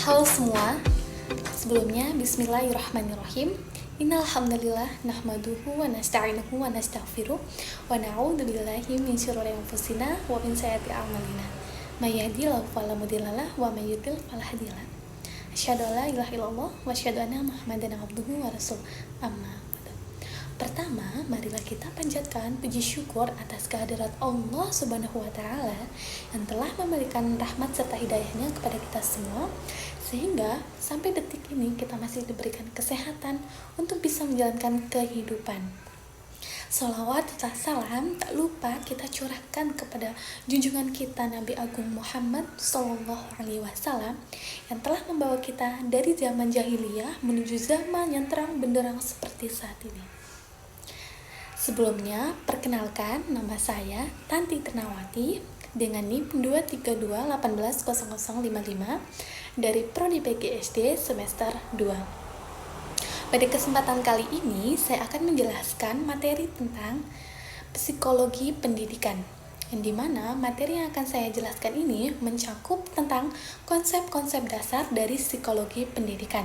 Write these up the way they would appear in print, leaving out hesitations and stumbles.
Halo semua, sebelumnya bismillahirrahmanirrahim. Innal hamdalillah nahmaduhu wa nasta'inuhu wa nastaghfiruh wa na'udzu billahi min syururi anfusina wa min sayyiati a'malina. May yahdihillahu fala mudhillalah wa may yudhlil fala hadiyalah. Asyhadu an la ilaha illallah wa asyhadu anna Muhammadan abduhu wa rasuluh. Amma ba'du. Pertama, marilah kita panjatkan puji syukur atas kehadirat Allah Subhanahu wa taala yang telah memberikan rahmat serta hidayahnya kepada kita semua, sehingga sampai detik ini kita masih diberikan kesehatan untuk bisa menjalankan kehidupan. Sholawat serta salam tak lupa kita curahkan kepada junjungan kita Nabi Agung Muhammad Sallallahu Alaihi Wasallam yang telah membawa kita dari zaman jahiliyah menuju zaman yang terang benderang seperti saat ini. Sebelumnya, perkenalkan nama saya Tanti Ternawati dengan NIM 232180055 dari Prodi PGSD semester 2. Pada kesempatan kali ini, saya akan menjelaskan materi tentang psikologi pendidikan, yang dimana materi yang akan saya jelaskan ini mencakup tentang konsep-konsep dasar dari psikologi pendidikan,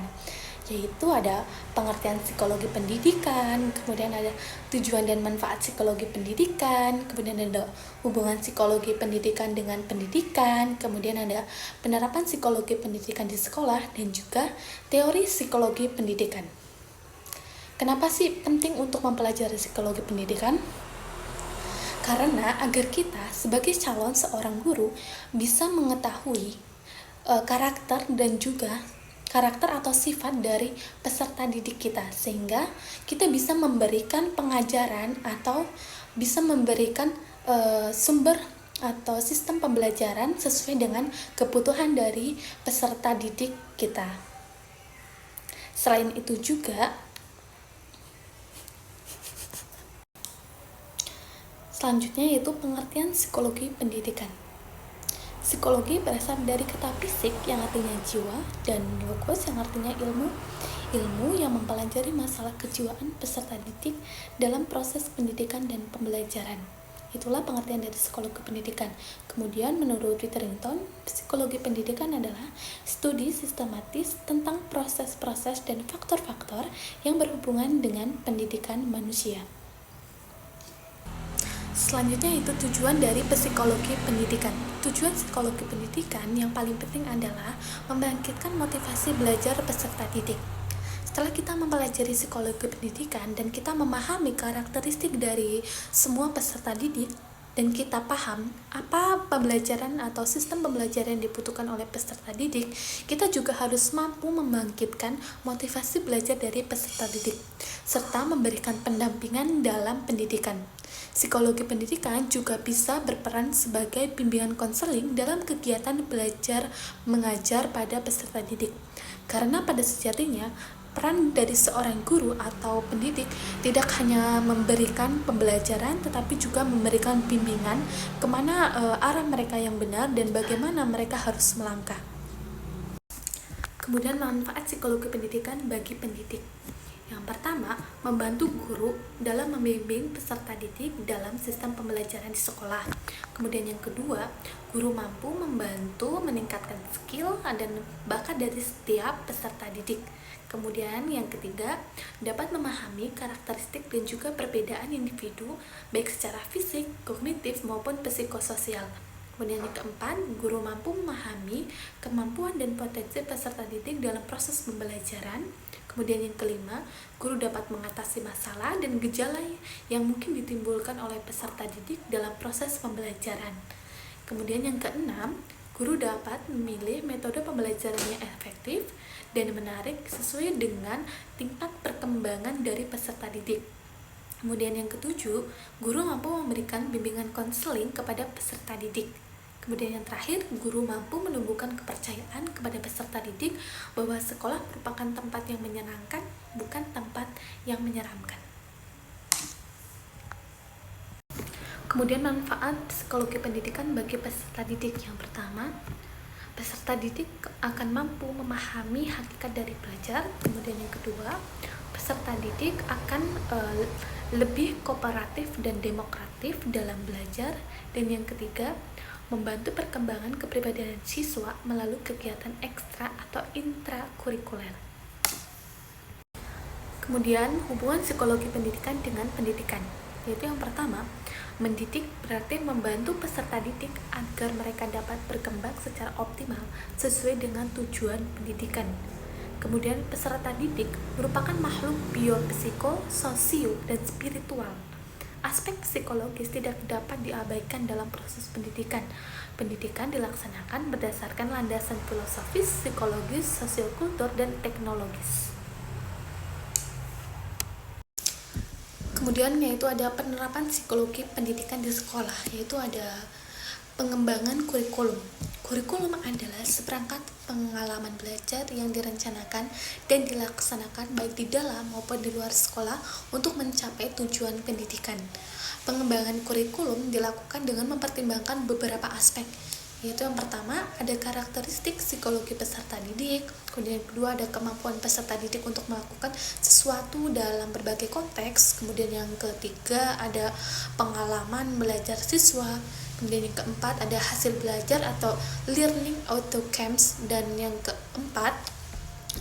yaitu ada pengertian psikologi pendidikan, kemudian ada tujuan dan manfaat psikologi pendidikan, kemudian ada hubungan psikologi pendidikan dengan pendidikan, kemudian ada penerapan psikologi pendidikan di sekolah, dan juga teori psikologi pendidikan. Kenapa sih penting untuk mempelajari psikologi pendidikan? Karena agar kita sebagai calon seorang guru bisa mengetahui karakter dan juga karakter atau sifat dari peserta didik kita, sehingga kita bisa memberikan pengajaran atau bisa memberikan sumber atau sistem pembelajaran sesuai dengan kebutuhan dari peserta didik kita. Selain itu juga, selanjutnya yaitu pengertian psikologi pendidikan. Psikologi berasal dari kata fisik yang artinya jiwa dan logos yang artinya ilmu yang mempelajari masalah kejiwaan peserta didik dalam proses pendidikan dan pembelajaran. Itulah pengertian dari psikologi pendidikan. Kemudian menurut Witterington, psikologi pendidikan adalah studi sistematis tentang proses-proses dan faktor-faktor yang berhubungan dengan pendidikan manusia. Selanjutnya itu tujuan dari psikologi pendidikan. Tujuan psikologi pendidikan yang paling penting adalah membangkitkan motivasi belajar peserta didik. Setelah kita mempelajari psikologi pendidikan dan kita memahami karakteristik dari semua peserta didik, dan kita paham apa pembelajaran atau sistem pembelajaran yang dibutuhkan oleh peserta didik, kita juga harus mampu membangkitkan motivasi belajar dari peserta didik, serta memberikan pendampingan dalam pendidikan. Psikologi pendidikan juga bisa berperan sebagai bimbingan konseling dalam kegiatan belajar mengajar pada peserta didik. Karena pada sejatinya, peran dari seorang guru atau pendidik tidak hanya memberikan pembelajaran, tetapi juga memberikan bimbingan kemana arah mereka yang benar dan bagaimana mereka harus melangkah. Kemudian manfaat psikologi pendidikan bagi pendidik. Yang pertama, membantu guru dalam membimbing peserta didik dalam sistem pembelajaran di sekolah. Kemudian yang kedua, guru mampu membantu meningkatkan skill dan bakat dari setiap peserta didik. Kemudian yang ketiga, dapat memahami karakteristik dan juga perbedaan individu baik secara fisik, kognitif maupun psikososial. Kemudian yang keempat, guru mampu memahami kemampuan dan potensi peserta didik dalam proses pembelajaran. Kemudian yang kelima, guru dapat mengatasi masalah dan gejala yang mungkin ditimbulkan oleh peserta didik dalam proses pembelajaran. Kemudian yang keenam, guru dapat memilih metode pembelajaran yang efektif dan menarik sesuai dengan tingkat perkembangan dari peserta didik. Kemudian yang ketujuh, guru mampu memberikan bimbingan konseling kepada peserta didik. Kemudian yang terakhir, guru mampu menumbuhkan kepercayaan kepada peserta didik bahwa sekolah merupakan tempat yang menyenangkan, bukan tempat yang menyeramkan. Kemudian manfaat psikologi pendidikan bagi peserta didik. Yang pertama, peserta didik akan mampu memahami hakikat dari belajar. Kemudian yang kedua, peserta didik akan lebih kooperatif dan demokratif dalam belajar. Dan yang ketiga, membantu perkembangan kepribadian siswa melalui kegiatan ekstra atau intrakurikuler. Kemudian hubungan psikologi pendidikan dengan pendidikan, yaitu yang pertama, mendidik berarti membantu peserta didik agar mereka dapat berkembang secara optimal sesuai dengan tujuan pendidikan. Kemudian peserta didik merupakan makhluk biopsiko, sosio, dan spiritual. Aspek psikologis tidak dapat diabaikan dalam proses pendidikan. Pendidikan dilaksanakan berdasarkan landasan filosofis, psikologis, sosiokultur, dan teknologis. Kemudian yaitu ada penerapan psikologi pendidikan di sekolah, yaitu ada pengembangan kurikulum. Kurikulum adalah seperangkat pengalaman belajar yang direncanakan dan dilaksanakan baik di dalam maupun di luar sekolah untuk mencapai tujuan pendidikan. Pengembangan kurikulum dilakukan dengan mempertimbangkan beberapa aspek, yaitu yang pertama ada karakteristik psikologi peserta didik, kemudian yang kedua ada kemampuan peserta didik untuk melakukan sesuatu dalam berbagai konteks, kemudian yang ketiga ada pengalaman belajar siswa, kemudian yang keempat ada hasil belajar atau learning outcomes, dan yang keempat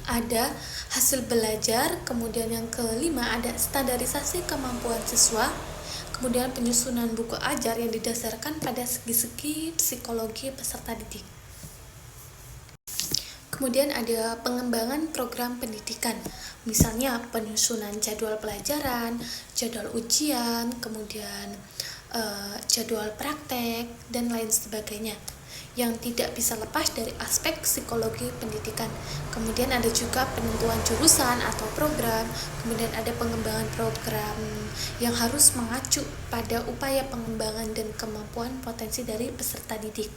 ada hasil belajar, kemudian yang kelima ada standarisasi kemampuan siswa, kemudian penyusunan buku ajar yang didasarkan pada segi-segi psikologi peserta didik. Kemudian ada pengembangan program pendidikan, misalnya penyusunan jadwal pelajaran, jadwal ujian, kemudian jadwal praktek, dan lain sebagainya, yang tidak bisa lepas dari aspek psikologi pendidikan. Kemudian ada juga penentuan jurusan atau program, kemudian ada pengembangan program yang harus mengacu pada upaya pengembangan dan kemampuan potensi dari peserta didik.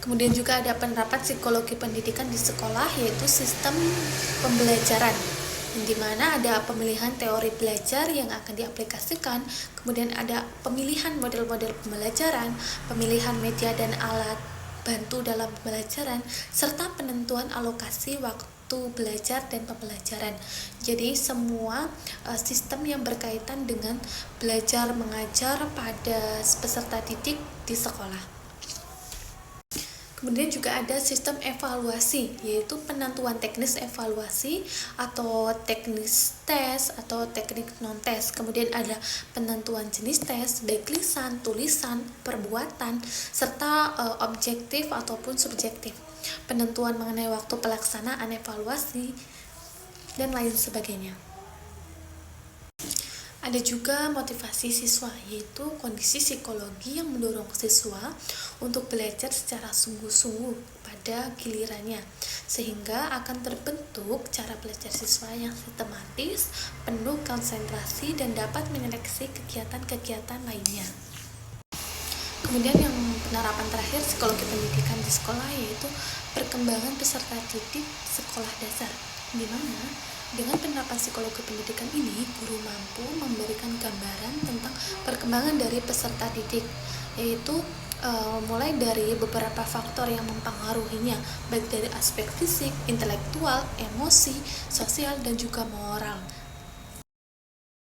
Kemudian juga ada penerapan psikologi pendidikan di sekolah, yaitu sistem pembelajaran, di mana ada pemilihan teori belajar yang akan diaplikasikan, kemudian ada pemilihan model-model pembelajaran, pemilihan media dan alat bantu dalam pembelajaran, serta penentuan alokasi waktu belajar dan pembelajaran. Jadi semua sistem yang berkaitan dengan belajar mengajar pada peserta didik di sekolah. Kemudian juga ada sistem evaluasi, yaitu penentuan teknis evaluasi atau teknis tes atau teknik non-tes. Kemudian ada penentuan jenis tes, baik lisan, tulisan, perbuatan, serta objektif ataupun subjektif. Penentuan mengenai waktu pelaksanaan evaluasi, dan lain sebagainya. Ada juga motivasi siswa, yaitu kondisi psikologi yang mendorong siswa untuk belajar secara sungguh-sungguh pada gilirannya, sehingga akan terbentuk cara belajar siswa yang sistematis, penuh konsentrasi, dan dapat menyeleksi kegiatan-kegiatan lainnya. Kemudian yang penerapan terakhir psikologi pendidikan di sekolah, yaitu perkembangan peserta didik sekolah dasar, di mana dengan penerapan psikologi pendidikan ini, guru mampu memberikan gambaran tentang perkembangan dari peserta didik, yaitu mulai dari beberapa faktor yang mempengaruhinya, baik dari aspek fisik, intelektual, emosi, sosial, dan juga moral.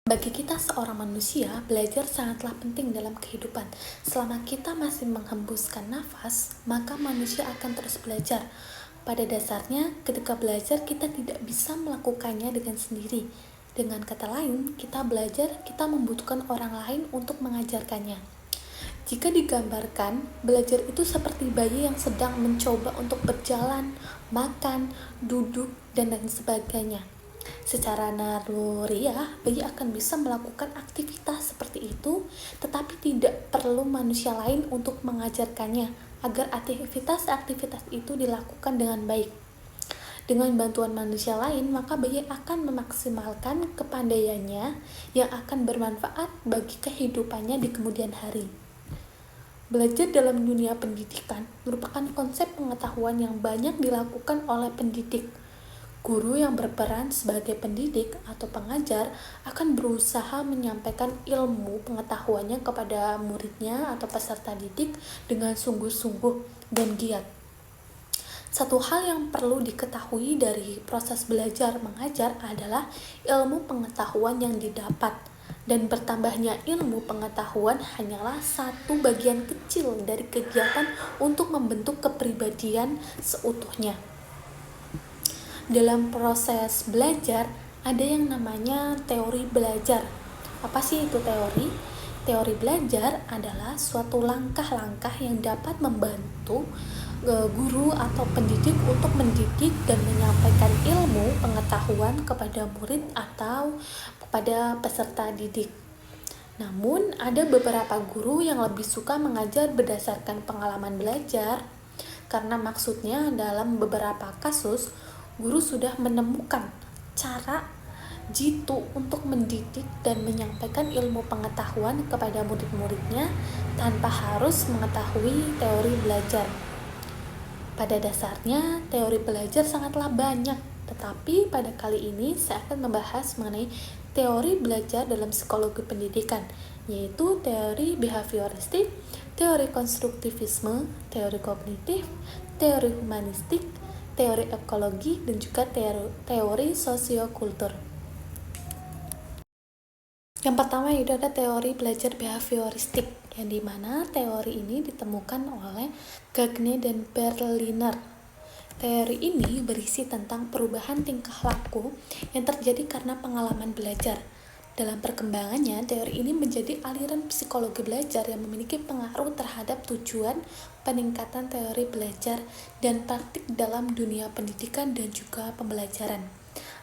Bagi kita seorang manusia, belajar sangatlah penting dalam kehidupan. Selama kita masih menghembuskan nafas, maka manusia akan terus belajar. Pada dasarnya, ketika belajar kita tidak bisa melakukannya dengan sendiri. Dengan kata lain, kita belajar, kita membutuhkan orang lain untuk mengajarkannya. Jika digambarkan, belajar itu seperti bayi yang sedang mencoba untuk berjalan, makan, duduk, dan lain sebagainya. Secara naluriah, bayi akan bisa melakukan aktivitas seperti itu, tetapi tidak perlu manusia lain untuk mengajarkannya, agar aktivitas-aktivitas itu dilakukan dengan baik. Dengan bantuan manusia lain, maka bayi akan memaksimalkan kepandaiannya yang akan bermanfaat bagi kehidupannya di kemudian hari. Belajar dalam dunia pendidikan merupakan konsep pengetahuan yang banyak dilakukan oleh pendidik. Guru yang berperan sebagai pendidik atau pengajar akan berusaha menyampaikan ilmu pengetahuannya kepada muridnya atau peserta didik dengan sungguh-sungguh dan giat. Satu hal yang perlu diketahui dari proses belajar mengajar adalah ilmu pengetahuan yang didapat, dan bertambahnya ilmu pengetahuan hanyalah satu bagian kecil dari kegiatan untuk membentuk kepribadian seutuhnya. Dalam proses belajar, ada yang namanya teori belajar. Apa sih itu teori? Teori belajar adalah suatu langkah-langkah yang dapat membantu guru atau pendidik untuk mendidik dan menyampaikan ilmu pengetahuan kepada murid atau kepada peserta didik. Namun, ada beberapa guru yang lebih suka mengajar berdasarkan pengalaman belajar, karena maksudnya dalam beberapa kasus, guru sudah menemukan cara jitu untuk mendidik dan menyampaikan ilmu pengetahuan kepada murid-muridnya tanpa harus mengetahui teori belajar. Pada dasarnya, teori belajar sangatlah banyak, tetapi pada kali ini saya akan membahas mengenai teori belajar dalam psikologi pendidikan, yaitu teori behavioristik, teori konstruktivisme, teori kognitif, teori humanistik, teori ekologi, dan juga teori sosiokultur. Yang pertama itu ada teori belajar behavioristik, yang dimana teori ini ditemukan oleh Gagne dan Berliner. Teori ini berisi tentang perubahan tingkah laku yang terjadi karena pengalaman belajar. Dalam perkembangannya, teori ini menjadi aliran psikologi belajar yang memiliki pengaruh terhadap tujuan peningkatan teori belajar dan praktik dalam dunia pendidikan dan juga pembelajaran.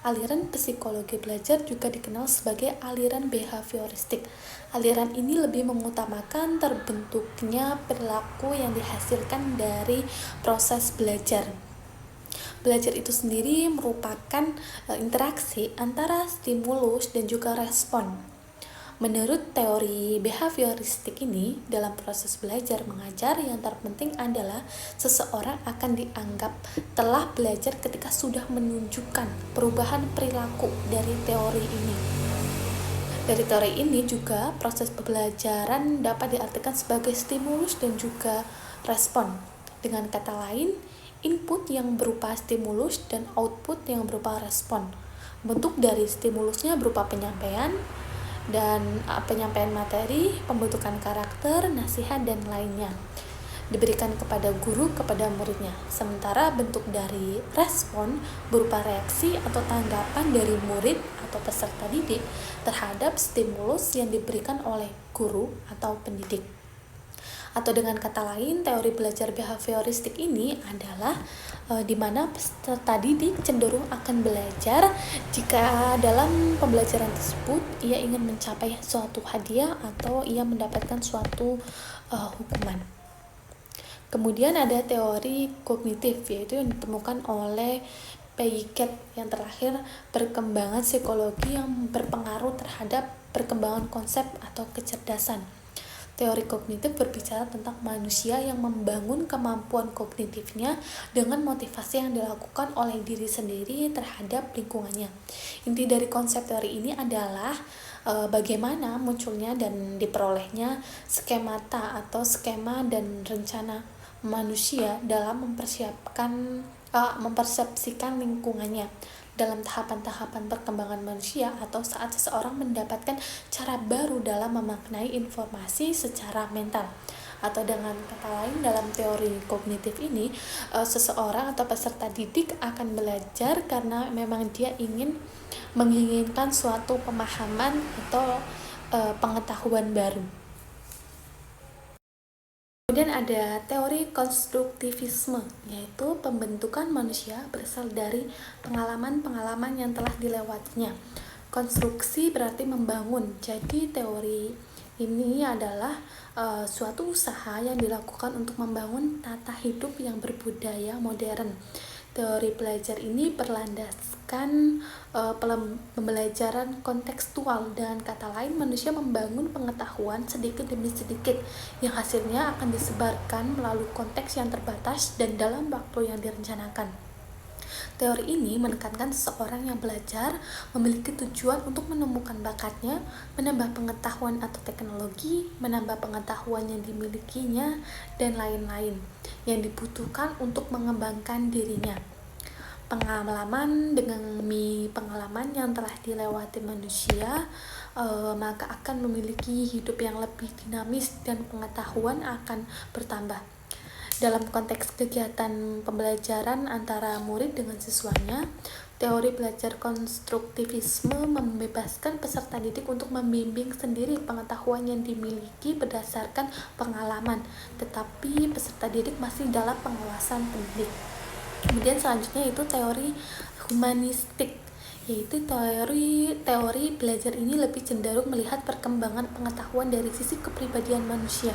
Aliran psikologi belajar juga dikenal sebagai aliran behavioristik. Aliran ini lebih mengutamakan terbentuknya perilaku yang dihasilkan dari proses belajar. Belajar itu sendiri merupakan interaksi antara stimulus dan juga respon. Menurut teori behavioristik ini, dalam proses belajar mengajar yang terpenting adalah seseorang akan dianggap telah belajar ketika sudah menunjukkan perubahan perilaku dari teori ini. Dari teori ini juga proses pembelajaran dapat diartikan sebagai stimulus dan juga respon. Dengan kata lain, input yang berupa stimulus dan output yang berupa respon. Bentuk dari stimulusnya berupa penyampaian materi, pembentukan karakter, nasihat, dan lainnya diberikan kepada guru kepada muridnya. Sementara bentuk dari respon berupa reaksi atau tanggapan dari murid atau peserta didik terhadap stimulus yang diberikan oleh guru atau pendidik. Atau dengan kata lain, teori belajar behavioristik ini adalah di mana peserta didik cenderung akan belajar jika dalam pembelajaran tersebut ia ingin mencapai suatu hadiah atau ia mendapatkan suatu hukuman. Kemudian ada teori kognitif, yaitu yang ditemukan oleh Piaget. Yang terakhir, perkembangan psikologi yang berpengaruh terhadap perkembangan konsep atau kecerdasan. Teori kognitif berbicara tentang manusia yang membangun kemampuan kognitifnya dengan motivasi yang dilakukan oleh diri sendiri terhadap lingkungannya. Inti dari konsep teori ini adalah bagaimana munculnya dan diperolehnya skemata atau skema dan rencana manusia dalam mempersepsikan lingkungannya dalam tahapan-tahapan perkembangan manusia atau saat seseorang mendapatkan cara baru dalam memaknai informasi secara mental. Atau dengan kata lain, dalam teori kognitif ini, seseorang atau peserta didik akan belajar karena memang dia menginginkan suatu pemahaman atau pengetahuan baru. Kemudian ada teori konstruktivisme, yaitu pembentukan manusia berasal dari pengalaman-pengalaman yang telah dilewatinya. Konstruksi berarti membangun, jadi teori ini adalah suatu usaha yang dilakukan untuk membangun tata hidup yang berbudaya modern. Teori belajar ini berlandaskan pembelajaran kontekstual. Dengan kata lain, manusia membangun pengetahuan sedikit demi sedikit yang hasilnya akan disebarkan melalui konteks yang terbatas dan dalam waktu yang direncanakan. Teori ini menekankan seseorang yang belajar memiliki tujuan untuk menemukan bakatnya, menambah pengetahuan atau teknologi, menambah pengetahuan yang dimilikinya, dan lain-lain yang dibutuhkan untuk mengembangkan dirinya. Pengalaman demi pengalaman yang telah dilewati manusia, maka akan memiliki hidup yang lebih dinamis dan pengetahuan akan bertambah. Dalam konteks kegiatan pembelajaran antara murid dengan siswanya, teori belajar konstruktivisme membebaskan peserta didik untuk membimbing sendiri pengetahuan yang dimiliki berdasarkan pengalaman, tetapi peserta didik masih dalam pengawasan pendidik. Kemudian selanjutnya itu teori humanistik, yaitu teori belajar ini lebih cenderung melihat perkembangan pengetahuan dari sisi kepribadian manusia.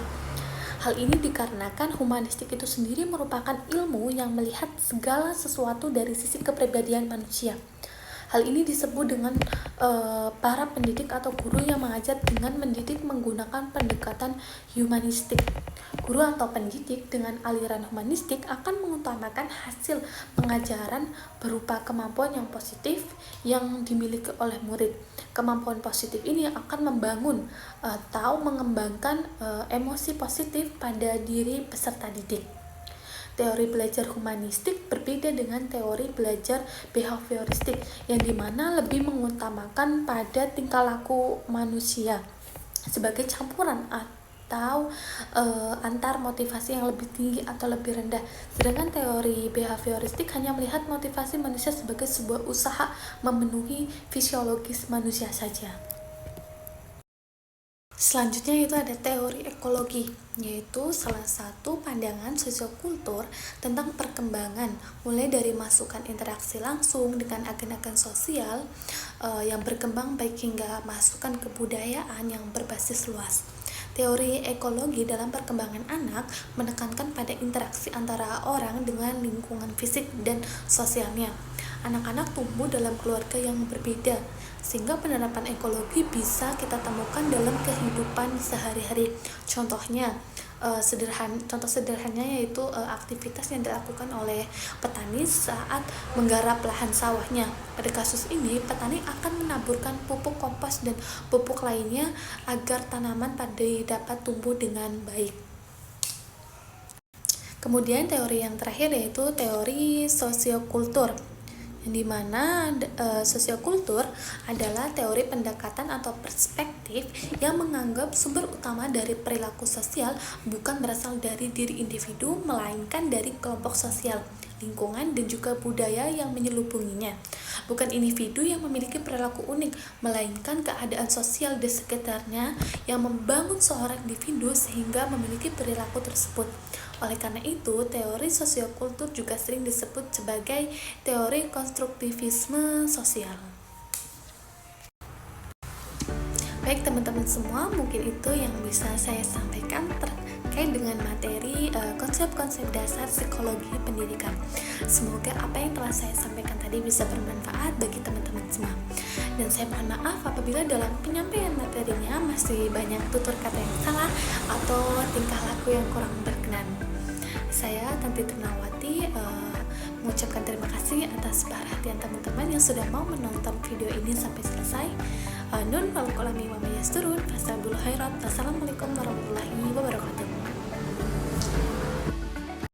Hal ini dikarenakan humanistik itu sendiri merupakan ilmu yang melihat segala sesuatu dari sisi kepribadian manusia. Hal ini disebut dengan para pendidik atau guru yang mengajar dengan mendidik menggunakan pendekatan humanistik. Guru atau pendidik dengan aliran humanistik akan mengutamakan hasil pengajaran berupa kemampuan yang positif yang dimiliki oleh murid. Kemampuan positif ini akan membangun atau mengembangkan emosi positif pada diri peserta didik. Teori belajar humanistik berbeda dengan teori belajar behavioristik, yang dimana lebih mengutamakan pada tingkah laku manusia sebagai campuran atau antar motivasi yang lebih tinggi atau lebih rendah. Sedangkan teori behavioristik hanya melihat motivasi manusia sebagai sebuah usaha memenuhi fisiologis manusia saja. Selanjutnya itu ada teori ekologi, yaitu salah satu pandangan sosiokultur tentang perkembangan, mulai dari masukan interaksi langsung dengan agen-agen sosial yang berkembang baik hingga masukan kebudayaan yang berbasis luas. Teori ekologi dalam perkembangan anak menekankan pada interaksi antara orang dengan lingkungan fisik dan sosialnya. Anak-anak tumbuh dalam keluarga yang berbeda, sehingga penerapan ekologi bisa kita temukan dalam kehidupan sehari-hari. Contoh sederhananya yaitu aktivitas yang dilakukan oleh petani saat menggarap lahan sawahnya. Pada kasus ini, petani akan menaburkan pupuk kompos dan pupuk lainnya agar tanaman padi dapat tumbuh dengan baik. Kemudian teori yang terakhir yaitu teori sosiokultur, yang dimana sosiokultur adalah teori pendekatan atau perspektif yang menganggap sumber utama dari perilaku sosial bukan berasal dari diri individu, melainkan dari kelompok sosial, lingkungan, dan juga budaya yang menyelubunginya. Bukan individu yang memiliki perilaku unik, melainkan keadaan sosial di sekitarnya yang membangun seorang individu sehingga memiliki perilaku tersebut. Oleh karena itu, teori sosiokultur juga sering disebut sebagai teori konstruktivisme sosial. Baik teman-teman semua, mungkin itu yang bisa saya sampaikan terkait dengan materi konsep-konsep dasar psikologi pendidikan. Semoga apa yang telah saya sampaikan tadi bisa bermanfaat bagi teman-teman semua. Dan saya mohon maaf apabila dalam penyampaian materinya masih banyak tutur kata yang salah atau tingkah laku yang kurang berkenan. Saya Tanti Ternawati mengucapkan terima kasih atas perhatian teman-teman yang sudah mau menonton video ini sampai selesai. Nun wal kolami wa mayasturun. Fasalul khairat. Wassalamualaikum warahmatullahi wabarakatuh.